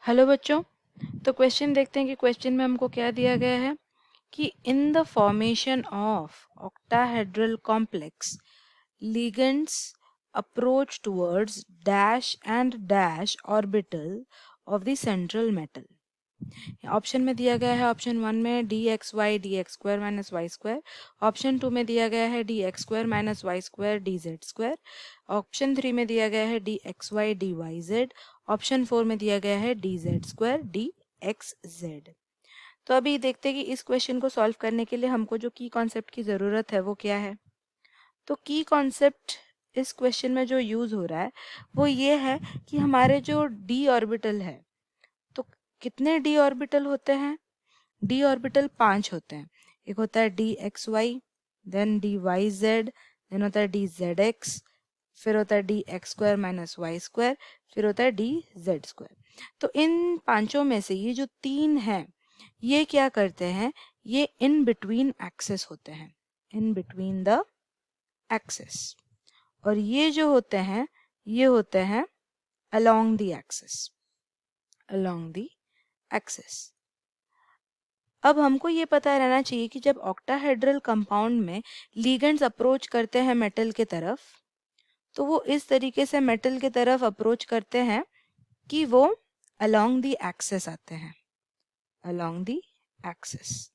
Hello बच्चों। तो question देखते हैं कि क्वेश्चन में हमको क्या दिया गया है कि in the formation of octahedral complex ligands approach towards dash and dash orbital of the central metal। Option में दिया गया है ऑप्शन 1 में D X Y D X square minus Y square, option 2 में दिया गया है D X square minus Y square D Z square, option 3 में दिया गया है D X Y D Y Z, option 4 में दिया गया है D Z square D X Z. तो अभी देखते हैं कि इस क्वेश्चन को सॉल्व करने के लिए हमको जो की कॉन्सेप्ट की ज़रूरत है वो क्या है। तो की कॉन्सेप्ट इस क्वेश्चन में जो यूज़ हो रहा है वो ये है कि हमारे जो डी ऑर्बिटल है, तो कितने डी ऑर्बिटल होते हैं? डी ऑर्बिटल 5 होते हैं। एक होता है D X Y, then D Y Z, then होता है डी जेड एक्स, फिर होता है D X square minus Y square, फिर होता है डी जेड स्क्वायर। तो इन पांचों में से ये जो 3 हैं ये क्या करते हैं, ये इन बिटवीन एक्सेस होते हैं, इन बिटवीन द एक्सेस। और ये जो होते हैं ये होते हैं along the axes, along the axes. अब हमको ये पता रहना चाहिए कि जब ऑक्टाहेड्रल कंपाउंड में लिगेंड्स अप्रोच करते हैं मेटल के तरफ, तो वो इस तरीके से मेटल के तरफ अप्रोच करते हैं कि वो अलोंग द एक्सेस आते हैं, along the axes.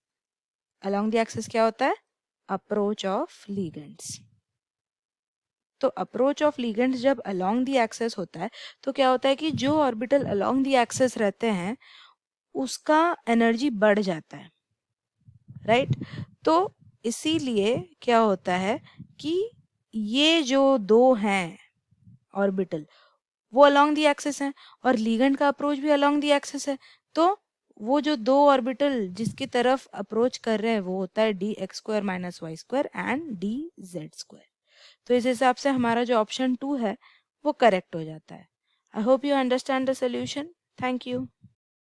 Along the axes क्या होता है? Approach of ligands. तो अप्रोच ऑफ लिगेंड्स जब अलोंग द एक्सेस होता है तो क्या होता है कि जो ऑर्बिटल अलोंग द एक्सेस रहते हैं उसका एनर्जी बढ़ जाता है, राइट। तो इसीलिए क्या होता है कि ये जो दो हैं ऑर्बिटल वो अलोंग द एक्सेस हैं और लिगेंड का अप्रोच भी अलोंग द एक्सेस है। तो वो जो दो ऑर्बिटल जिसकी तरफ अप्रोच कर रहे हैं वो होता है D X square minus Y square and D Z square. तो इस हिसाब से हमारा जो ऑप्शन 2 है वो करेक्ट हो जाता है। I hope you understand the solution. Thank you.